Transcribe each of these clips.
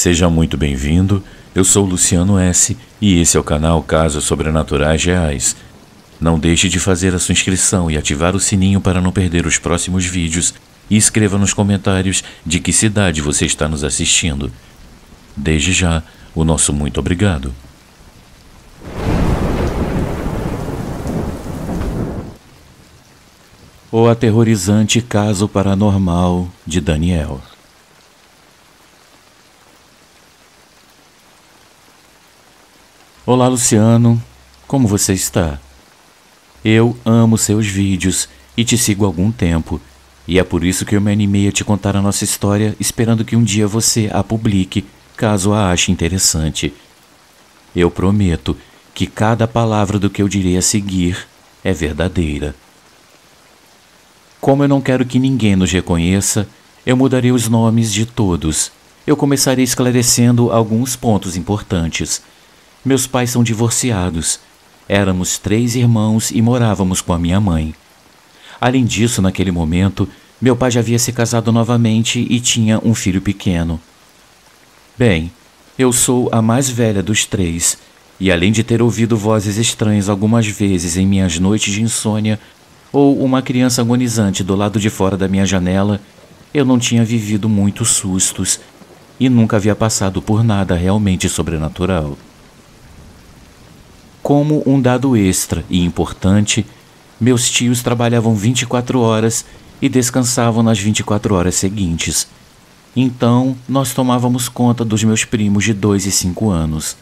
Seja muito bem-vindo, eu sou Luciano S. e esse é o canal Casos Sobrenaturais Reais. Não deixe de fazer a sua inscrição e ativar o sininho para não perder os próximos vídeos e escreva nos comentários de que cidade você está nos assistindo. Desde já, o nosso muito obrigado. O aterrorizante caso paranormal de Daniel. Olá, Luciano, como você está? Eu amo seus vídeos e te sigo há algum tempo, e é por isso que eu me animei a te contar a nossa história, esperando que um dia você a publique, caso a ache interessante. Eu prometo que cada palavra do que eu direi a seguir é verdadeira. Como eu não quero que ninguém nos reconheça, eu mudarei os nomes de todos. Eu começarei esclarecendo alguns pontos importantes. Meus pais são divorciados. Éramos 3 irmãos e morávamos com a minha mãe. Além disso, naquele momento, meu pai já havia se casado novamente e tinha um filho pequeno. Bem, eu sou a mais velha dos 3, e além de ter ouvido vozes estranhas algumas vezes em minhas noites de insônia, ou uma criança agonizante do lado de fora da minha janela, eu não tinha vivido muitos sustos e nunca havia passado por nada realmente sobrenatural. Como um dado extra e importante, meus tios trabalhavam 24 horas e descansavam nas 24 horas seguintes. Então, nós tomávamos conta dos meus primos de 2 e 5 anos.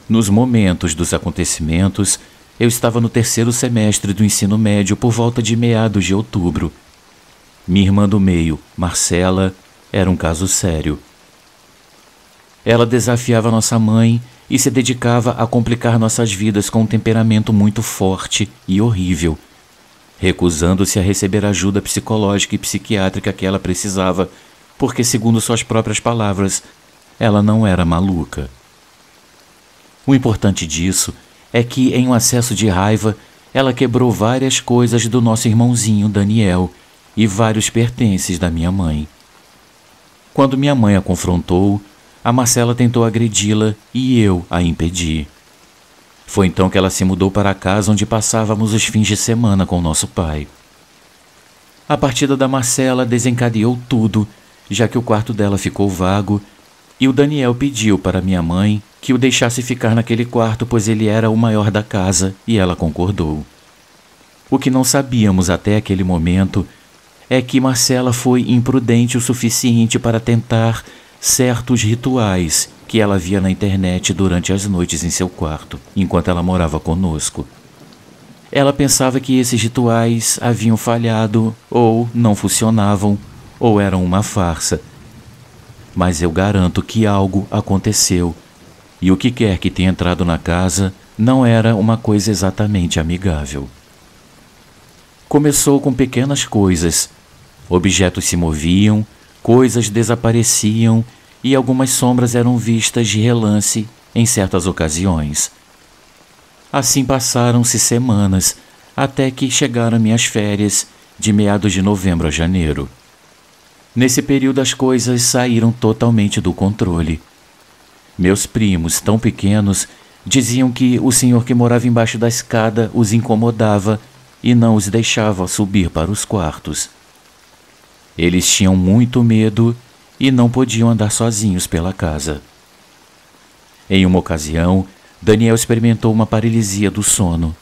Nos momentos dos acontecimentos, eu estava no 3º semestre do ensino médio por volta de meados de outubro. Minha irmã do meio, Marcela, era um caso sério. Ela desafiava nossa mãe e se dedicava a complicar nossas vidas com um temperamento muito forte e horrível, recusando-se a receber a ajuda psicológica e psiquiátrica que ela precisava, porque, segundo suas próprias palavras, ela não era maluca. O importante disso é que, em um acesso de raiva, ela quebrou várias coisas do nosso irmãozinho Daniel e vários pertences da minha mãe. Quando minha mãe a confrontou, a Marcela tentou agredi-la e eu a impedi. Foi então que ela se mudou para a casa onde passávamos os fins de semana com nosso pai. A partida da Marcela desencadeou tudo, já que o quarto dela ficou vago, e o Daniel pediu para minha mãe que o deixasse ficar naquele quarto, pois ele era o maior da casa, e ela concordou. O que não sabíamos até aquele momento é que Marcela foi imprudente o suficiente para tentar certos rituais que ela via na internet durante as noites em seu quarto, enquanto ela morava conosco. Ela pensava que esses rituais haviam falhado, ou não funcionavam, ou eram uma farsa. Mas eu garanto que algo aconteceu, e o que quer que tenha entrado na casa não era uma coisa exatamente amigável. Começou com pequenas coisas. Objetos se moviam, coisas desapareciam e algumas sombras eram vistas de relance em certas ocasiões. Assim passaram-se semanas, até que chegaram minhas férias, de meados de novembro a janeiro. Nesse período as coisas saíram totalmente do controle. Meus primos, tão pequenos, diziam que o senhor que morava embaixo da escada os incomodava e não os deixava subir para os quartos. Eles tinham muito medo e não podiam andar sozinhos pela casa. Em uma ocasião, Daniel experimentou uma paralisia do sono.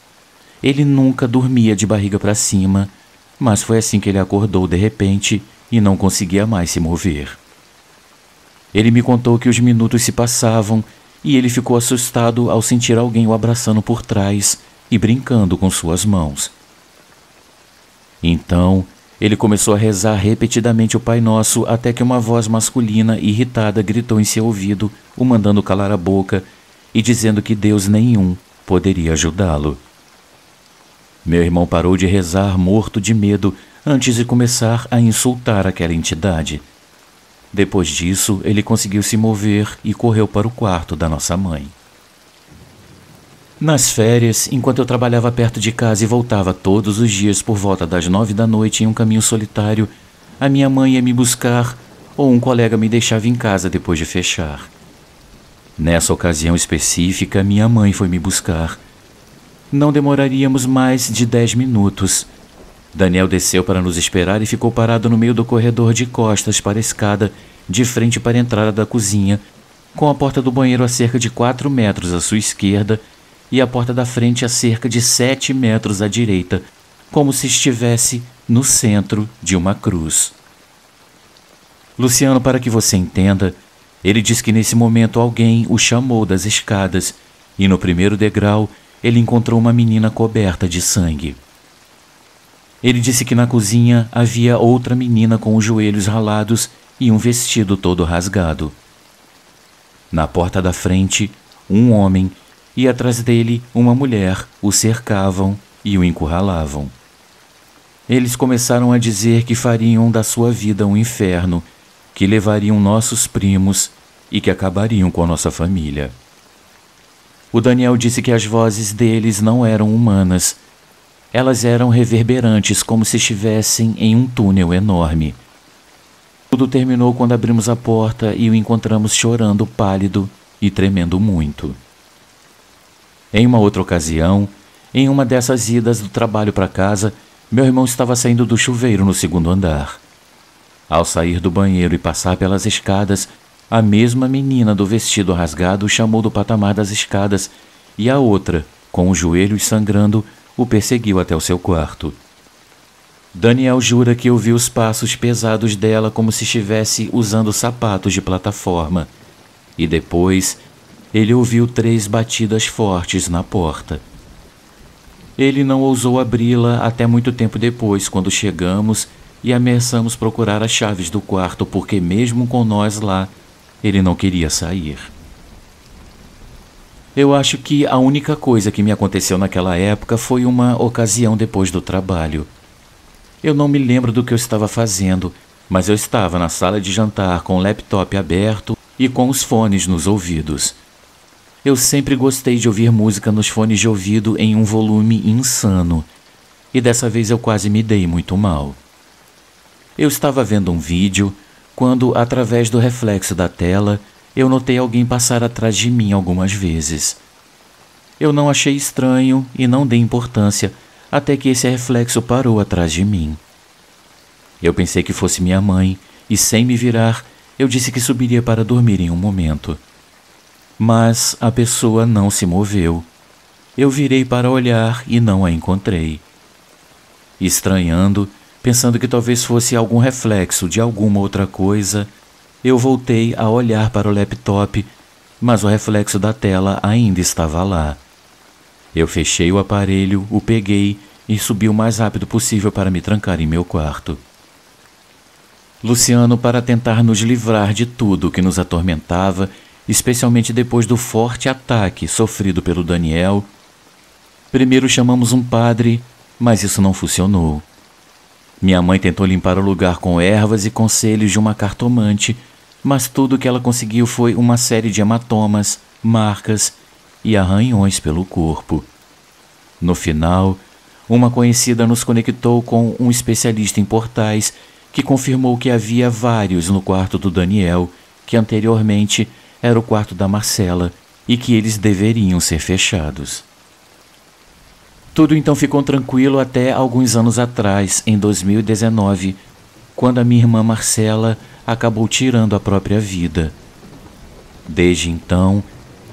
Ele nunca dormia de barriga para cima, mas foi assim que ele acordou de repente e não conseguia mais se mover. Ele me contou que os minutos se passavam e ele ficou assustado ao sentir alguém o abraçando por trás e brincando com suas mãos. Então, ele começou a rezar repetidamente o Pai Nosso até que uma voz masculina irritada gritou em seu ouvido, o mandando calar a boca e dizendo que Deus nenhum poderia ajudá-lo. Meu irmão parou de rezar morto de medo antes de começar a insultar aquela entidade. Depois disso, ele conseguiu se mover e correu para o quarto da nossa mãe. Nas férias, enquanto eu trabalhava perto de casa e voltava todos os dias por volta das 9 da noite em um caminho solitário, a minha mãe ia me buscar ou um colega me deixava em casa depois de fechar. Nessa ocasião específica, minha mãe foi me buscar. Não demoraríamos mais de 10 minutos. Daniel desceu para nos esperar e ficou parado no meio do corredor de costas para a escada, de frente para a entrada da cozinha, com a porta do banheiro a cerca de 4 metros à sua esquerda e a porta da frente a cerca de 7 metros à direita, como se estivesse no centro de uma cruz. Luciano, para que você entenda, ele diz que nesse momento alguém o chamou das escadas e no primeiro degrau ele encontrou uma menina coberta de sangue. Ele disse que na cozinha havia outra menina com os joelhos ralados e um vestido todo rasgado. Na porta da frente, um homem e atrás dele uma mulher o cercavam e o encurralavam. Eles começaram a dizer que fariam da sua vida um inferno, que levariam nossos primos e que acabariam com a nossa família. O Daniel disse que as vozes deles não eram humanas. Elas eram reverberantes, como se estivessem em um túnel enorme. Tudo terminou quando abrimos a porta e o encontramos chorando pálido e tremendo muito. Em uma outra ocasião, em uma dessas idas do trabalho para casa, meu irmão estava saindo do chuveiro no segundo andar. Ao sair do banheiro e passar pelas escadas, a mesma menina do vestido rasgado o chamou do patamar das escadas e a outra, com os joelhos sangrando, o perseguiu até o seu quarto. Daniel jura que ouviu os passos pesados dela como se estivesse usando sapatos de plataforma. E depois, ele ouviu 3 batidas fortes na porta. Ele não ousou abri-la até muito tempo depois, quando chegamos e ameaçamos procurar as chaves do quarto, porque mesmo com nós lá, ele não queria sair. Eu acho que a única coisa que me aconteceu naquela época foi uma ocasião depois do trabalho. Eu não me lembro do que eu estava fazendo, mas eu estava na sala de jantar com o laptop aberto e com os fones nos ouvidos. Eu sempre gostei de ouvir música nos fones de ouvido em um volume insano, e dessa vez eu quase me dei muito mal. Eu estava vendo um vídeo quando, através do reflexo da tela, eu notei alguém passar atrás de mim algumas vezes. Eu não achei estranho e não dei importância até que esse reflexo parou atrás de mim. Eu pensei que fosse minha mãe e, sem me virar, eu disse que subiria para dormir em um momento. Mas a pessoa não se moveu. Eu virei para olhar e não a encontrei. Estranhando, pensando que talvez fosse algum reflexo de alguma outra coisa, eu voltei a olhar para o laptop, mas o reflexo da tela ainda estava lá. Eu fechei o aparelho, o peguei e subi o mais rápido possível para me trancar em meu quarto. Luciano, para tentar nos livrar de tudo que nos atormentava, especialmente depois do forte ataque sofrido pelo Daniel, primeiro chamamos um padre, mas isso não funcionou. Minha mãe tentou limpar o lugar com ervas e conselhos de uma cartomante, mas tudo que ela conseguiu foi uma série de hematomas, marcas e arranhões pelo corpo. No final, uma conhecida nos conectou com um especialista em portais que confirmou que havia vários no quarto do Daniel, que anteriormente era o quarto da Marcela e que eles deveriam ser fechados. Tudo então ficou tranquilo até alguns anos atrás, em 2019, quando a minha irmã Marcela acabou tirando a própria vida. Desde então,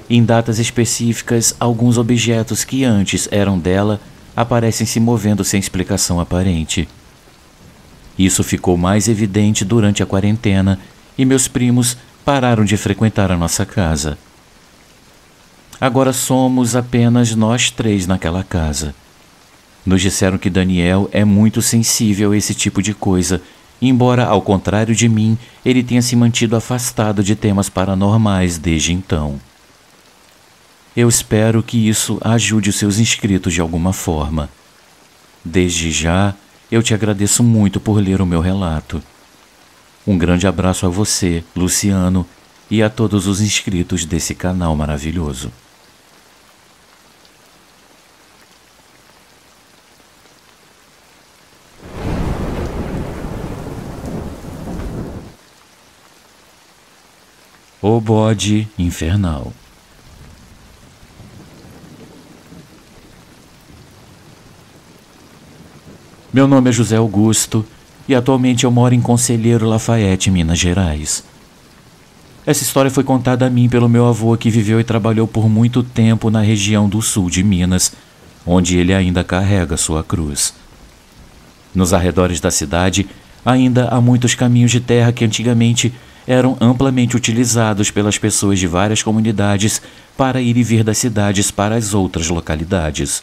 em datas específicas, alguns objetos que antes eram dela aparecem se movendo sem explicação aparente. Isso ficou mais evidente durante a quarentena e meus primos pararam de frequentar a nossa casa. Agora somos apenas nós 3 naquela casa. Nos disseram que Daniel é muito sensível a esse tipo de coisa, embora, ao contrário de mim, ele tenha se mantido afastado de temas paranormais desde então. Eu espero que isso ajude os seus inscritos de alguma forma. Desde já, eu te agradeço muito por ler o meu relato. Um grande abraço a você, Luciano, e a todos os inscritos desse canal maravilhoso. O Bode Infernal. Meu nome é José Augusto e atualmente eu moro em Conselheiro Lafayette, Minas Gerais. Essa história foi contada a mim pelo meu avô, que viveu e trabalhou por muito tempo na região do sul de Minas, onde ele ainda carrega sua cruz. Nos arredores da cidade, ainda há muitos caminhos de terra que antigamente eram amplamente utilizados pelas pessoas de várias comunidades para ir e vir das cidades para as outras localidades.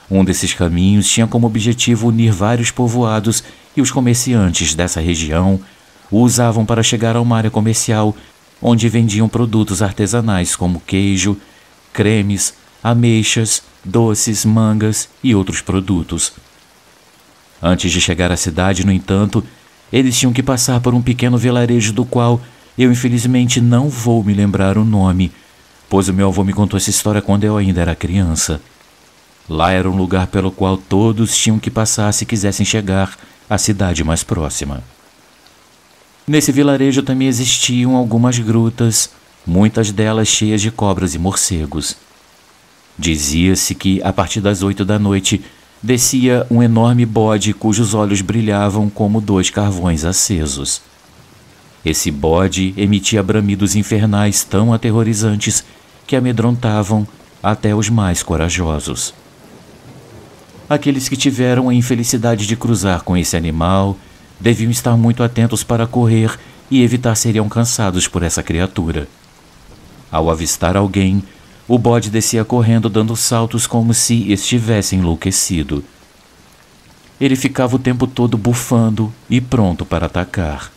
Um desses caminhos tinha como objetivo unir vários povoados e os comerciantes dessa região o usavam para chegar a uma área comercial onde vendiam produtos artesanais como queijo, cremes, ameixas, doces, mangas e outros produtos. Antes de chegar à cidade, no entanto, eles tinham que passar por um pequeno vilarejo do qual eu infelizmente não vou me lembrar o nome, pois o meu avô me contou essa história quando eu ainda era criança. Lá era um lugar pelo qual todos tinham que passar se quisessem chegar à cidade mais próxima. Nesse vilarejo também existiam algumas grutas, muitas delas cheias de cobras e morcegos. Dizia-se que, a partir das 8 da noite, descia um enorme bode cujos olhos brilhavam como 2 carvões acesos. Esse bode emitia bramidos infernais tão aterrorizantes que amedrontavam até os mais corajosos. Aqueles que tiveram a infelicidade de cruzar com esse animal deviam estar muito atentos para correr e evitar serem alcançados por essa criatura. Ao avistar alguém, o bode descia correndo dando saltos como se estivesse enlouquecido. Ele ficava o tempo todo bufando e pronto para atacar.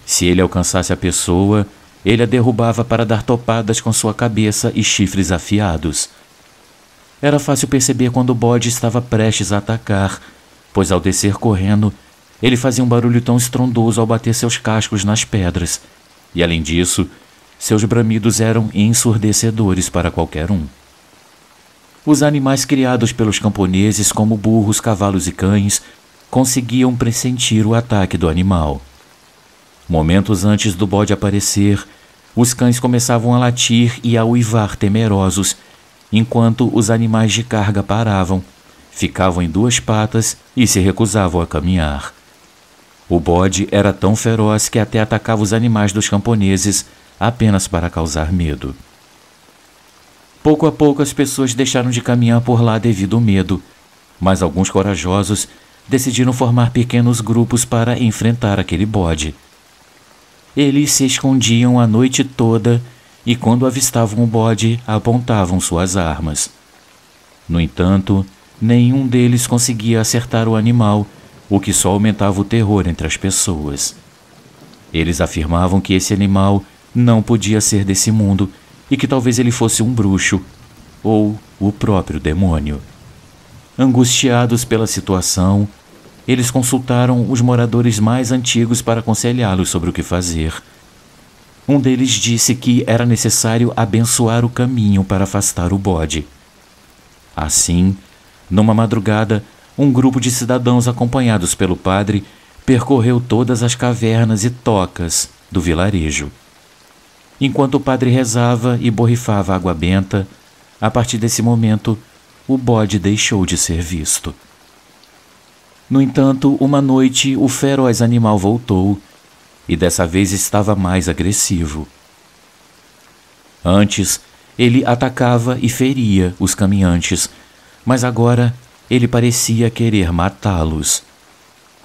Se ele alcançasse a pessoa, ele a derrubava para dar topadas com sua cabeça e chifres afiados. Era fácil perceber quando o bode estava prestes a atacar, pois ao descer correndo, ele fazia um barulho tão estrondoso ao bater seus cascos nas pedras, e além disso, seus bramidos eram ensurdecedores para qualquer um. Os animais criados pelos camponeses, como burros, cavalos e cães, conseguiam pressentir o ataque do animal. Momentos antes do bode aparecer, os cães começavam a latir e a uivar temerosos, enquanto os animais de carga paravam, ficavam em 2 patas e se recusavam a caminhar. O bode era tão feroz que até atacava os animais dos camponeses apenas para causar medo. Pouco a pouco as pessoas deixaram de caminhar por lá devido ao medo, mas alguns corajosos decidiram formar pequenos grupos para enfrentar aquele bode. Eles se escondiam a noite toda e, quando avistavam o bode, apontavam suas armas. No entanto, nenhum deles conseguia acertar o animal, o que só aumentava o terror entre as pessoas. Eles afirmavam que esse animal não podia ser desse mundo e que talvez ele fosse um bruxo ou o próprio demônio. Angustiados pela situação, eles consultaram os moradores mais antigos para aconselhá-los sobre o que fazer. Um deles disse que era necessário abençoar o caminho para afastar o bode. Assim, numa madrugada, um grupo de cidadãos acompanhados pelo padre percorreu todas as cavernas e tocas do vilarejo. Enquanto o padre rezava e borrifava água benta, a partir desse momento, o bode deixou de ser visto. No entanto, uma noite, o feroz animal voltou e dessa vez estava mais agressivo. Antes, ele atacava e feria os caminhantes, mas agora ele parecia querer matá-los.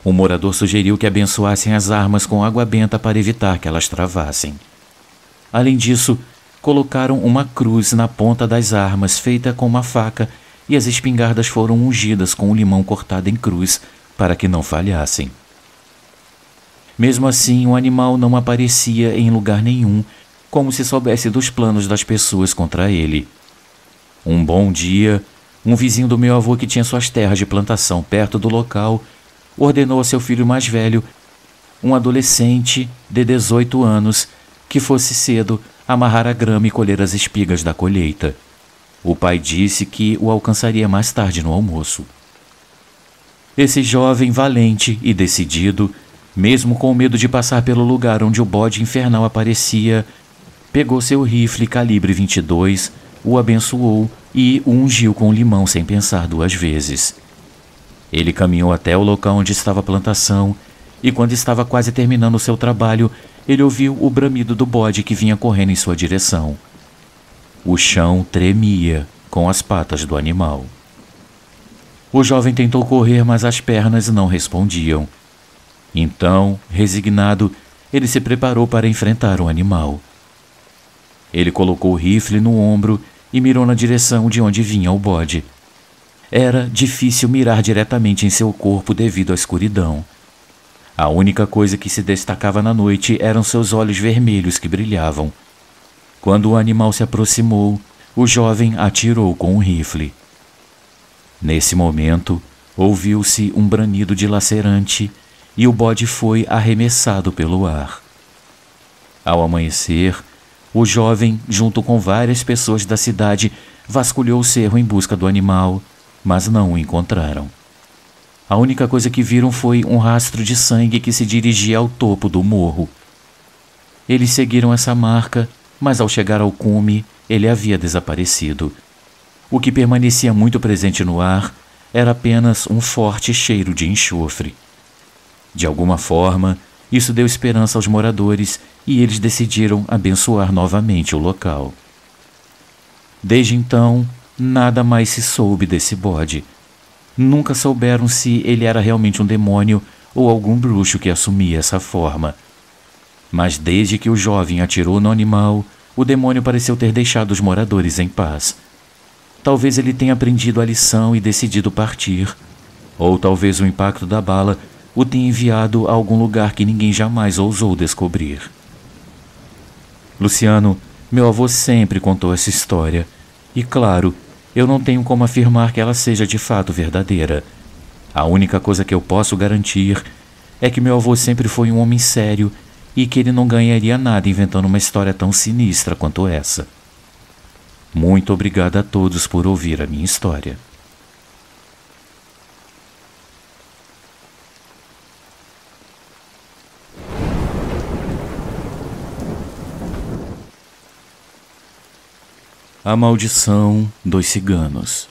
O morador sugeriu que abençoassem as armas com água benta para evitar que elas travassem. Além disso, colocaram uma cruz na ponta das armas feita com uma faca e as espingardas foram ungidas com um limão cortado em cruz para que não falhassem. Mesmo assim, o animal não aparecia em lugar nenhum, como se soubesse dos planos das pessoas contra ele. Um bom dia, um vizinho do meu avô, que tinha suas terras de plantação perto do local, ordenou a seu filho mais velho, um adolescente de 18 anos, que fosse cedo amarrar a grama e colher as espigas da colheita. O pai disse que o alcançaria mais tarde no almoço. Esse jovem valente e decidido Mesmo com medo de passar pelo lugar onde o bode infernal aparecia, pegou seu rifle calibre 22, o abençoou e o ungiu com limão sem pensar 2 vezes. Ele caminhou até o local onde estava a plantação e, quando estava quase terminando o seu trabalho, ele ouviu o bramido do bode que vinha correndo em sua direção. O chão tremia com as patas do animal. O jovem tentou correr, mas as pernas não respondiam. Então, resignado, ele se preparou para enfrentar o animal. Ele colocou o rifle no ombro e mirou na direção de onde vinha o bode. Era difícil mirar diretamente em seu corpo devido à escuridão. A única coisa que se destacava na noite eram seus olhos vermelhos que brilhavam. Quando o animal se aproximou, o jovem atirou com o rifle. Nesse momento, ouviu-se um bramido dilacerante e o bode foi arremessado pelo ar. Ao amanhecer, o jovem, junto com várias pessoas da cidade, vasculhou o cerro em busca do animal, mas não o encontraram. A única coisa que viram foi um rastro de sangue que se dirigia ao topo do morro. Eles seguiram essa marca, mas ao chegar ao cume, ele havia desaparecido. O que permanecia muito presente no ar era apenas um forte cheiro de enxofre. De alguma forma, isso deu esperança aos moradores e eles decidiram abençoar novamente o local. Desde então, nada mais se soube desse bode. Nunca souberam se ele era realmente um demônio ou algum bruxo que assumia essa forma. Mas desde que o jovem atirou no animal, o demônio pareceu ter deixado os moradores em paz. Talvez ele tenha aprendido a lição e decidido partir, ou talvez o impacto da bala o tenha enviado a algum lugar que ninguém jamais ousou descobrir. Luciano, meu avô sempre contou essa história, e claro, eu não tenho como afirmar que ela seja de fato verdadeira. A única coisa que eu posso garantir é que meu avô sempre foi um homem sério e que ele não ganharia nada inventando uma história tão sinistra quanto essa. Muito obrigado a todos por ouvir a minha história. A Maldição dos Ciganos.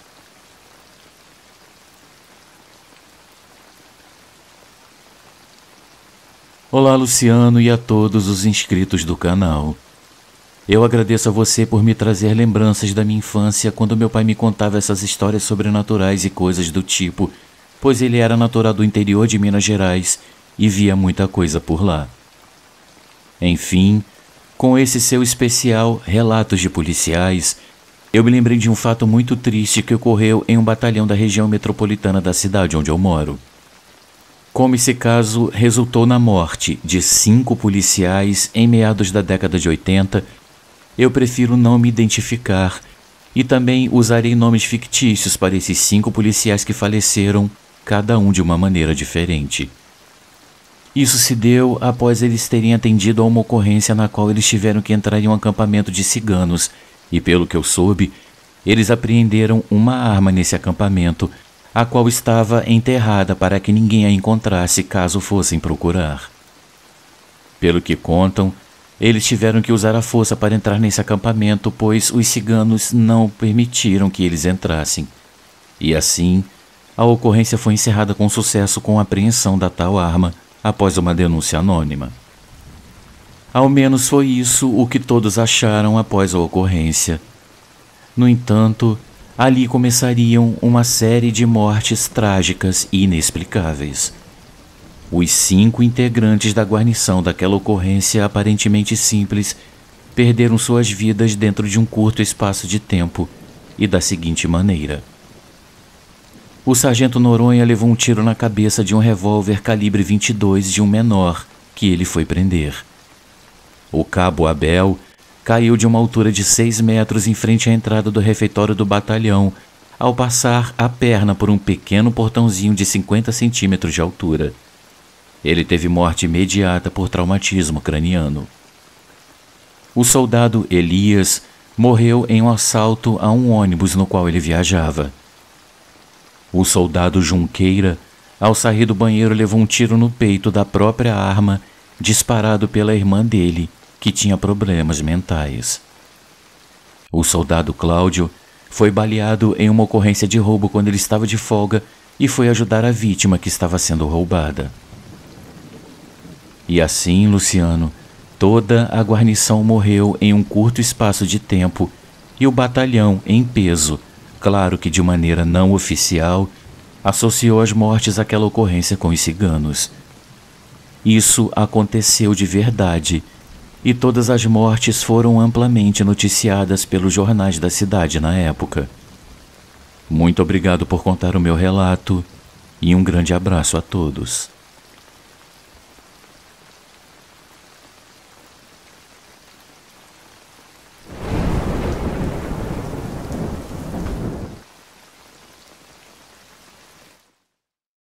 Olá, Luciano, e a todos os inscritos do canal. Eu agradeço a você por me trazer lembranças da minha infância quando meu pai me contava essas histórias sobrenaturais e coisas do tipo, pois ele era natural do interior de Minas Gerais e via muita coisa por lá. Enfim, com esse seu especial Relatos de Policiais, eu me lembrei de um fato muito triste que ocorreu em um batalhão da região metropolitana da cidade onde eu moro. Como esse caso resultou na morte de 5 policiais em meados da década de 80, eu prefiro não me identificar e também usarei nomes fictícios para esses 5 policiais que faleceram, cada um de uma maneira diferente. Isso se deu após eles terem atendido a uma ocorrência na qual eles tiveram que entrar em um acampamento de ciganos e, pelo que eu soube, eles apreenderam uma arma nesse acampamento, a qual estava enterrada para que ninguém a encontrasse caso fossem procurar. Pelo que contam, eles tiveram que usar a força para entrar nesse acampamento, pois os ciganos não permitiram que eles entrassem. E assim, a ocorrência foi encerrada com sucesso com a apreensão da tal arma após uma denúncia anônima. Ao menos foi isso o que todos acharam após a ocorrência. No entanto, ali começariam uma série de mortes trágicas e inexplicáveis. Os 5 integrantes da guarnição daquela ocorrência aparentemente simples perderam suas vidas dentro de um curto espaço de tempo e da seguinte maneira. O sargento Noronha levou um tiro na cabeça de um revólver calibre 22 de um menor que ele foi prender. O cabo Abel caiu de uma altura de 6 metros em frente à entrada do refeitório do batalhão, ao passar a perna por um pequeno portãozinho de 50 centímetros de altura. Ele teve morte imediata por traumatismo craniano. O soldado Elias morreu em um assalto a um ônibus no qual ele viajava. O soldado Junqueira Ao sair do banheiro, levou um tiro no peito da própria arma, disparado pela irmã dele, que tinha problemas mentais. O soldado Cláudio foi baleado em uma ocorrência de roubo quando ele estava de folga e foi ajudar a vítima que estava sendo roubada. E assim, Luciano, toda a guarnição morreu em um curto espaço de tempo e o batalhão, em peso, claro que de maneira não oficial, associou as mortes àquela ocorrência com os ciganos. Isso aconteceu de verdade e todas as mortes foram amplamente noticiadas pelos jornais da cidade na época. Muito obrigado por contar o meu relato e um grande abraço a todos.